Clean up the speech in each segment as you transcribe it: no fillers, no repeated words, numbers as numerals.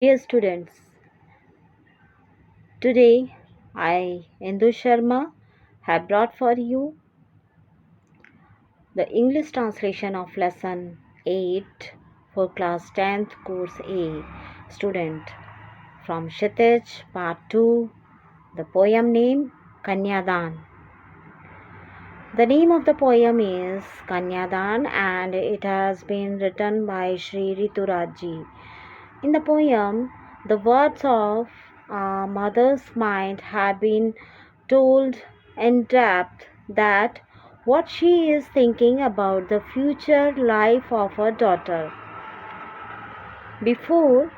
Dear students, today I, Indu Sharma, have brought for you the English translation of lesson 8 for class 10th course A student from KSHITIJ part 2, the poem name KANYADAN. The name of the poem is KANYADAN and it has been written by Shri RITURAJ ji. In the poem, the words of a mother's mind have been told in depth that what she is thinking about the future life of her daughter. Before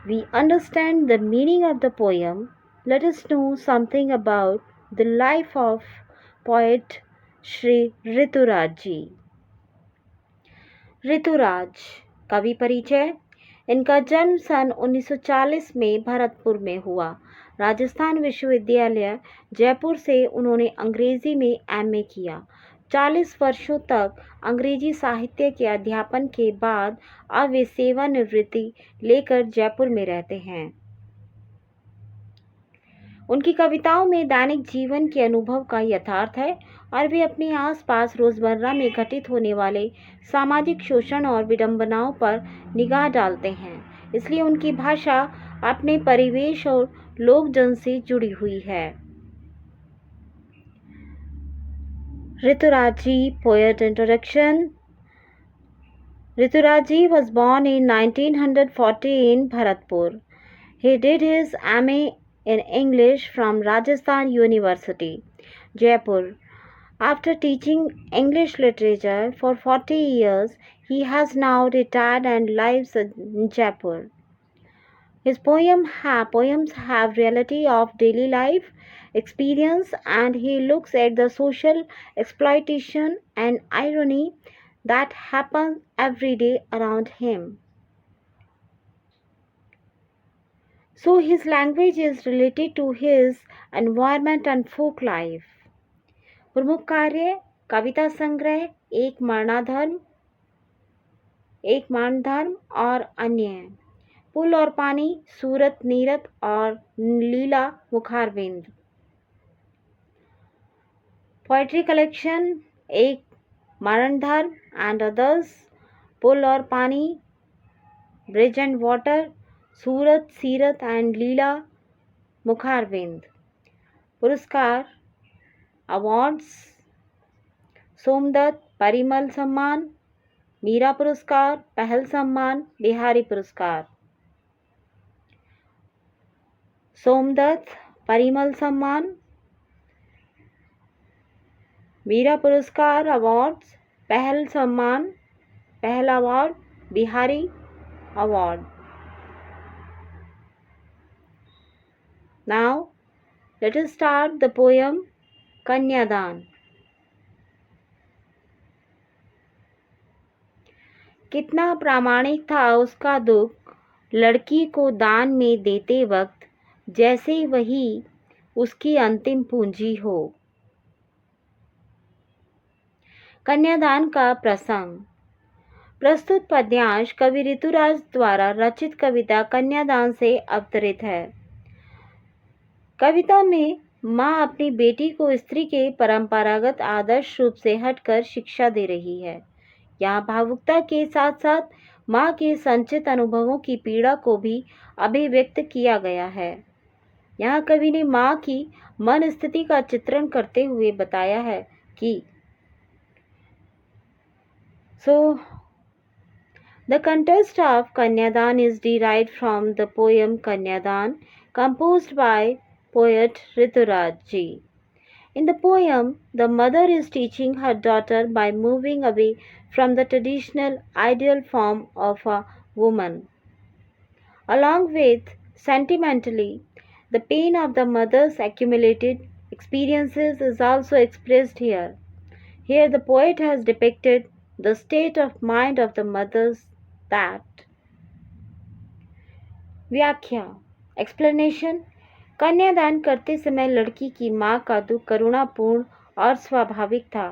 we understand the meaning of the poem, let us know something about the life of poet Shri RITURAJ ji. Rituraj कवि परिचय। इनका जन्म सन 1940 में भरतपुर में हुआ। राजस्थान विश्वविद्यालय जयपुर से उन्होंने अंग्रेजी में एमए किया। 40 वर्षों तक अंग्रेजी साहित्य के अध्यापन के बाद अब वे सेवानिवृत्ति लेकर जयपुर में रहते हैं। उनकी कविताओं में दैनिक जीवन के अनुभव का यथार्थ है और वे अपने आसपास रोजमर्रा में घटित होने वाले सामाजिक शोषण और विडंबनाओं पर निगाह डालते हैं। इसलिए उनकी भाषा अपने परिवेश और लोकजन से जुड़ी हुई है। Rituraj ji poet introduction. Rituraj ji was born in 1940 in Bharatpur. He did his MA in English from Rajasthan University, Jaipur. After teaching English literature for 40 years, he has now retired and lives in Jaipur. His poems have reality of daily life experience and he looks at the social exploitation and irony that happen every day around him. So his language is related to his environment and folk life. प्रमुख कार्य कविता संग्रह एक मानधर्म और अन्य, पुल और पानी, सूरत नीरत और लीला मुखारविंद। Poetry collection एक मानधर्म एंड अदर्स, पुल और पानी, ब्रिज एंड वाटर, सूरत सीरत एंड लीला मुखारविंद। पुरस्कार अवार्ड्स सोमदत्त परिमल सम्मान, मीरा पुरस्कार, पहल सम्मान, बिहारी पुरस्कार। सोमदत्त परिमल सम्मान, मीरा पुरस्कार अवार्ड्स, पहल सम्मान, पहल award, Bihari award. Now let us start the poem कन्यादान। कितना प्रामाणिक था उसका दुख लड़की को दान में देते वक्त, जैसे वही उसकी अंतिम पूंजी हो। कन्यादान का प्रसंग। प्रस्तुत पद्यांश कवि ऋतुराज द्वारा रचित कविता कन्यादान से अवतरित है। कविता में माँ अपनी बेटी को स्त्री के परंपरागत आदर्श रूप से हटकर शिक्षा दे रही है। यहाँ भावुकता के साथ साथ माँ के संचित अनुभवों की पीड़ा को भी अभिव्यक्त किया गया है। यहाँ कवि ने माँ की मन स्थिति का चित्रण करते हुए बताया है कि the context of Kanyadan is derived from the poem Kanyadan composed by poet Rituraj ji. In the poem, the mother is teaching her daughter by moving away from the traditional ideal form of a woman. Along with sentimentally, the pain of the mother's accumulated experiences is also expressed here. Here the poet has depicted the state of mind of the mothers that. व्याख्या explanation. कन्यादान करते समय लड़की की माँ का दुख करुणापूर्ण और स्वाभाविक था।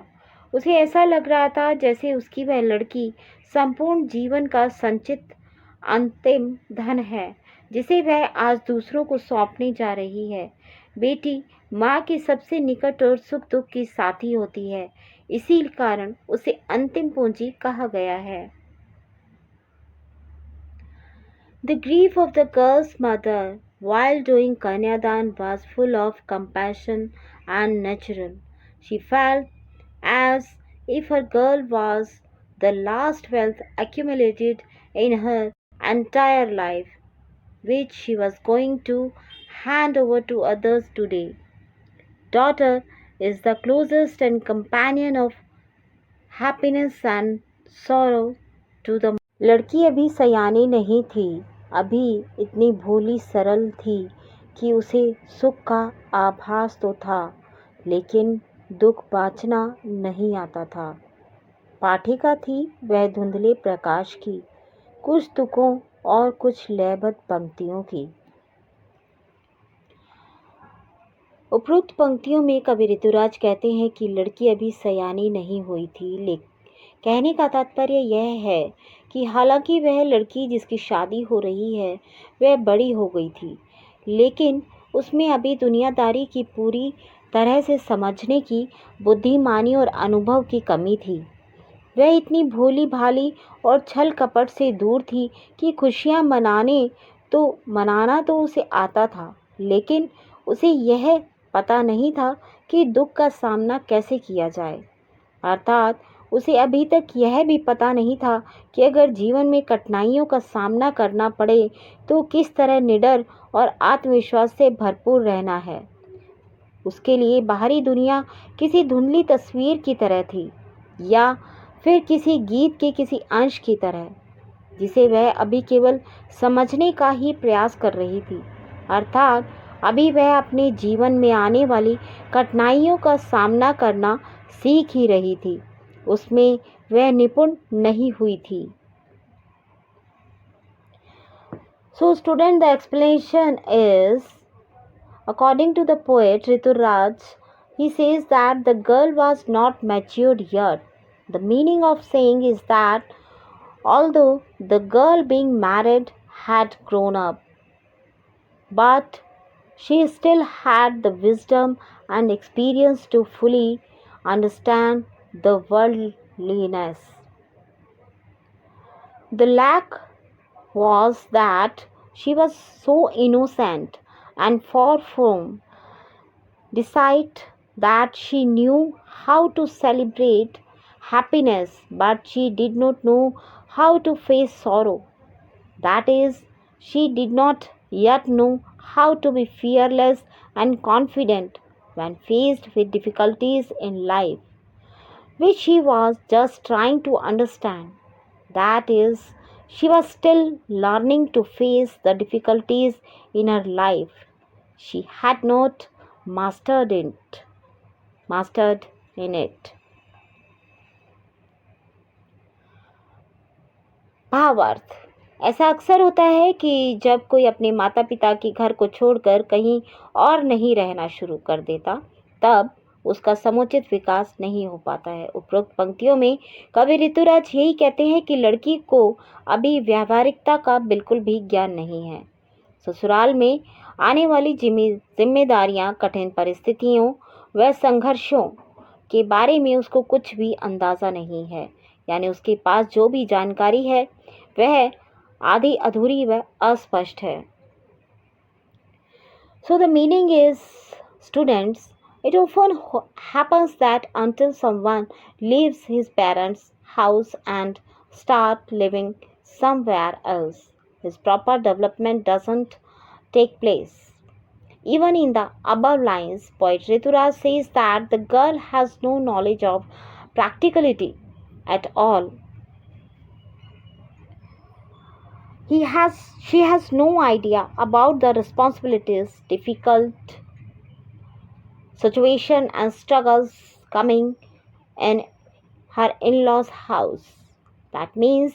उसे ऐसा लग रहा था जैसे उसकी वह लड़की संपूर्ण जीवन का संचित अंतिम धन है, जिसे वह आज दूसरों को सौंपने जा रही है। बेटी माँ के सबसे निकट और सुख दुख की साथी होती है, इसी कारण उसे अंतिम पूंजी कहा गया है। The grief of the girl's mother while doing Kanyadan was full of compassion and natural. She felt as if her girl was the last wealth accumulated in her entire life, which she was going to hand over to others today. Daughter is the closest and companion of happiness and sorrow to the लड़की अभी सयानी नहीं थी, अभी इतनी भोली सरल थी कि उसे सुख का आभास तो था, लेकिन दुख बाँचना नहीं आता था। पाठिका थी वह धुंधले प्रकाश की, कुछ तुकों और कुछ लयबद्ध पंक्तियों की। उपरोक्त पंक्तियों में कवि ऋतुराज कहते हैं कि लड़की अभी सयानी नहीं हुई थी, लेकिन कहने का तात्पर्य यह है कि हालांकि वह लड़की जिसकी शादी हो रही है वह बड़ी हो गई थी, लेकिन उसमें अभी दुनियादारी की पूरी तरह से समझने की बुद्धिमानी और अनुभव की कमी थी। वह इतनी भोली भाली और छल कपट से दूर थी कि खुशियां मनाना तो उसे आता था, लेकिन उसे यह पता नहीं था कि दुख का सामना कैसे किया जाए। अर्थात उसे अभी तक यह भी पता नहीं था कि अगर जीवन में कठिनाइयों का सामना करना पड़े तो किस तरह निडर और आत्मविश्वास से भरपूर रहना है। उसके लिए बाहरी दुनिया किसी धुंधली तस्वीर की तरह थी या फिर किसी गीत के किसी अंश की तरह, जिसे वह अभी केवल समझने का ही प्रयास कर रही थी। अर्थात अभी वह अपने जीवन में आने वाली कठिनाइयों का सामना करना सीख ही रही थी, उसमें वह निपुण नहीं हुई थी। So student, the explanation is, according to the poet Rituraj, he says that the girl was not matured yet. The meaning of saying is that although the girl being married had grown up, but she still had the wisdom and experience to fully understand the worldliness. The lack was that she was so innocent and far from deceit that she knew how to celebrate happiness, but she did not know how to face sorrow. That is, she did not yet know how to be fearless and confident when faced with difficulties in life, which she was just trying to understand. That is, she was still learning to face the difficulties in her life. She had not mastered in it. भावार्थ, ऐसा अक्सर होता है कि जब कोई अपने माता पिता के घर को छोड़कर कहीं और नहीं रहना शुरू कर देता, तब उसका समुचित विकास नहीं हो पाता है। उपरोक्त पंक्तियों में कवि ऋतुराज यही कहते हैं कि लड़की को अभी व्यावहारिकता का बिल्कुल भी ज्ञान नहीं है। ससुराल में आने वाली जिम्मेदारियां, कठिन परिस्थितियों व संघर्षों के बारे में उसको कुछ भी अंदाज़ा नहीं है, यानी उसके पास जो भी जानकारी है वह आधी अधूरी व अस्पष्ट है। So the meaning is, students, it often happens that until someone leaves his parents' house and start living somewhere else, his proper development doesn't take place. Even in the above lines, poet Rituraj says that the girl has no knowledge of practicality at all. She has no idea about the responsibilities, difficult situation and struggles coming in her in-laws' house. That means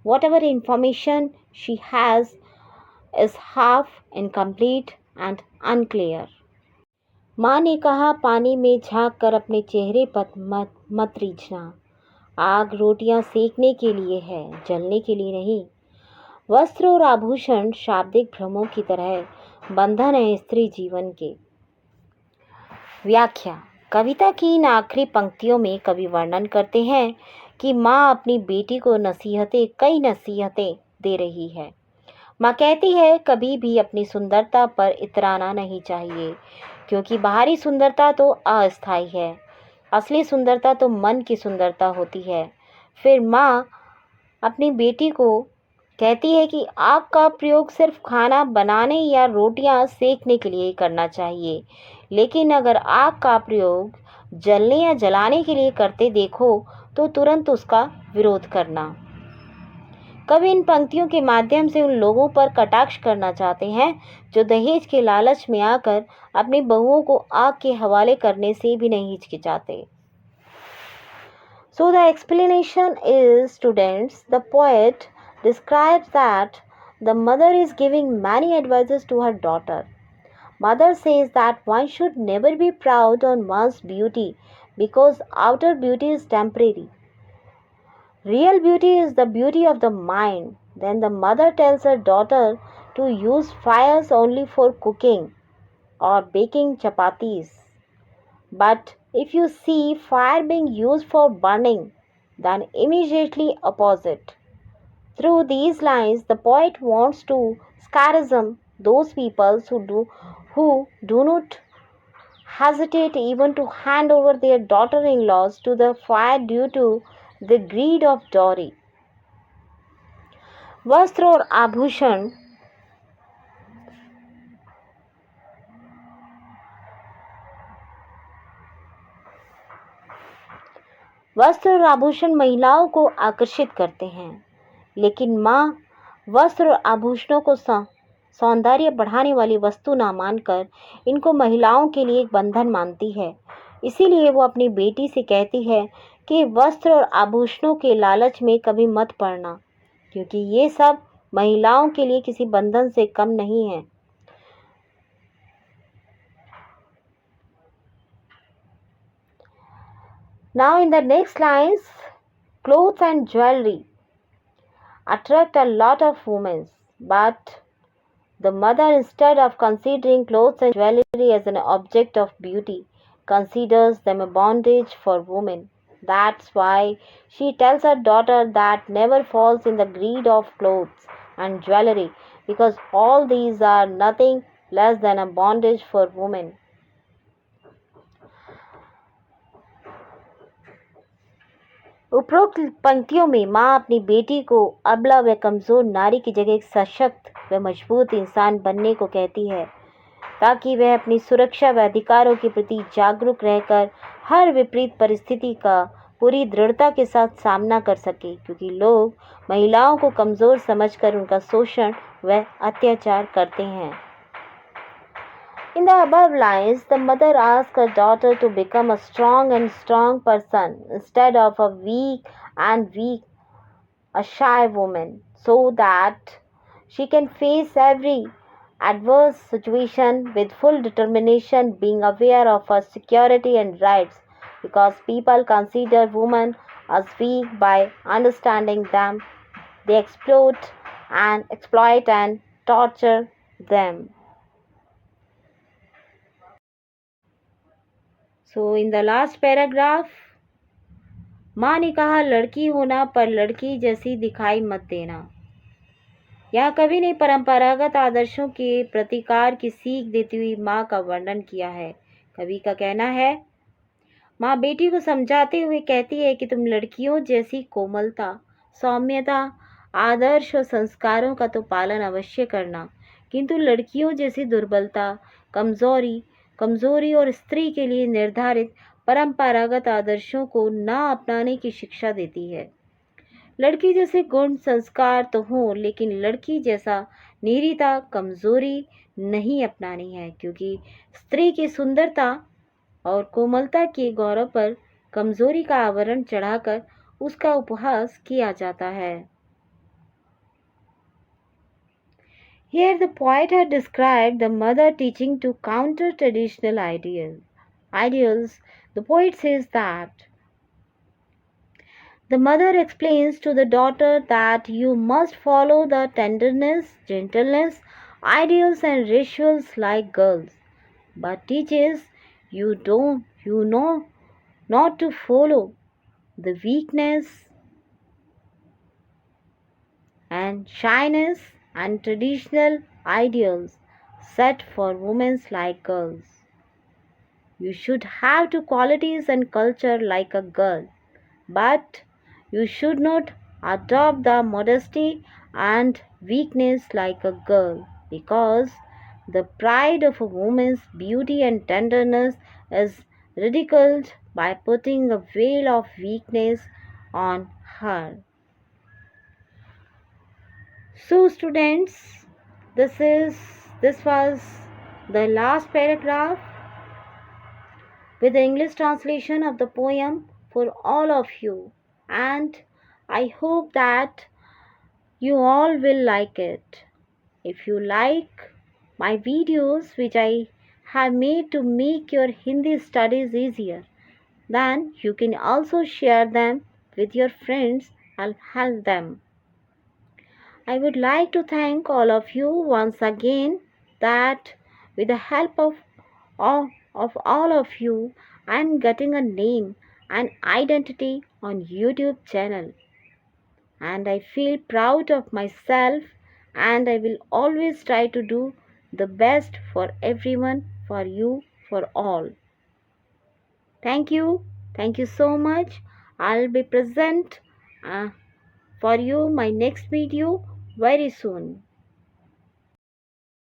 whatever information she has is half incomplete and unclear. माँ ने कहा, पानी में झांक कर अपने चेहरे पर मत रीझना। आग रोटियां सेकने के लिए है, जलने के लिए नहीं। वस्त्र और आभूषण शाब्दिक भ्रमों की तरह बंधन है स्त्री जीवन के। व्याख्या। कविता की इन आखिरी पंक्तियों में कवि वर्णन करते हैं कि माँ अपनी बेटी को कई नसीहतें दे रही है। माँ कहती है कभी भी अपनी सुंदरता पर इतराना नहीं चाहिए, क्योंकि बाहरी सुंदरता तो अस्थायी है, असली सुंदरता तो मन की सुंदरता होती है। फिर माँ अपनी बेटी को कहती है कि आग का प्रयोग सिर्फ खाना बनाने या रोटियां सेकने के लिए करना चाहिए, लेकिन अगर आग का प्रयोग जलने या जलाने के लिए करते देखो तो तुरंत उसका विरोध करना। कवि इन पंक्तियों के माध्यम से उन लोगों पर कटाक्ष करना चाहते हैं जो दहेज के लालच में आकर अपनी बहुओं को आग के हवाले करने से भी नहीं हिचकिचाते। So the explanation is, students, the poet describes that the mother is giving many advices to her daughter. Mother says that one should never be proud on one's beauty because outer beauty is temporary. Real beauty is the beauty of the mind. Then the mother tells her daughter to use fires only for cooking or baking chapatis. But if you see fire being used for burning, then immediately opposite. Through these lines, the poet wants to sarcasm those people who do not hesitate even to hand over their daughter-in-laws to the fire due to the greed of dowry. वस्त्र और आभूषण महिलाओं को आकर्षित करते हैं, लेकिन माँ वस्त्र और आभूषणों को सौंदर्य बढ़ाने वाली वस्तु ना मानकर इनको महिलाओं के लिए एक बंधन मानती है। इसीलिए वो अपनी बेटी से कहती है कि वस्त्र और आभूषणों के लालच में कभी मत पड़ना, क्योंकि ये सब महिलाओं के लिए किसी बंधन से कम नहीं है। Now in the next lines, clothes and jewelry attract a lot of women, but the mother, instead of considering clothes and jewelry as an object of beauty, considers them a bondage for women. That's why she tells her daughter that never falls in the greed of clothes and jewelry, because all these are nothing less than a bondage for women. उपरोक्त पंक्तियों में माँ अपनी बेटी को अबला व कमज़ोर नारी की जगह एक सशक्त व मजबूत इंसान बनने को कहती है, ताकि वह अपनी सुरक्षा व अधिकारों के प्रति जागरूक रहकर हर विपरीत परिस्थिति का पूरी दृढ़ता के साथ सामना कर सके, क्योंकि लोग महिलाओं को कमज़ोर समझकर उनका शोषण व अत्याचार करते हैं। In the above lines, the mother asks her daughter to become a strong person instead of a a shy woman, so that she can face every adverse situation with full determination, being aware of her security and rights, because people consider women as weak by understanding them. They exploit and torture them. So in the last paragraph, माँ ने कहा लड़की होना पर लड़की जैसी दिखाई मत देना। यहाँ कवि ने परंपरागत आदर्शों के प्रतिकार की सीख देती हुई माँ का वर्णन किया है। कवि का कहना है, माँ बेटी को समझाते हुए कहती है कि तुम लड़कियों जैसी कोमलता, सौम्यता, आदर्श और संस्कारों का तो पालन अवश्य करना, किंतु लड़कियों जैसी दुर्बलता, कमजोरी और स्त्री के लिए निर्धारित परंपरागत आदर्शों को न अपनाने की शिक्षा देती है। लड़की जैसे गुण संस्कार तो हों, लेकिन लड़की जैसा नीरिता कमजोरी नहीं अपनानी है, क्योंकि स्त्री की सुंदरता और कोमलता के गौरव पर कमजोरी का आवरण चढ़ाकर उसका उपहास किया जाता है। Here the poet had described the mother teaching to counter traditional ideals. The poet says that The mother explains to the daughter that you must follow the tenderness, gentleness, ideals and rituals like girls, but teaches you know not to follow the weakness and shyness and traditional ideals set for women like girls. You should have two qualities and culture like a girl, but you should not adopt the modesty and weakness like a girl, because the pride of a woman's beauty and tenderness is ridiculed by putting a veil of weakness on her. So students, this was the last paragraph with the English translation of the poem for all of you, and I hope that you all will like it. If you like my videos which I have made to make your Hindi studies easier, then you can also share them with your friends and help them. I would like to thank all of you once again that with the help of all of you, I am getting a name and identity on YouTube channel, and I feel proud of myself, and I will always try to do the best for everyone, for you, for all. Thank you. Thank you so much. I'll be present for you my next video very soon.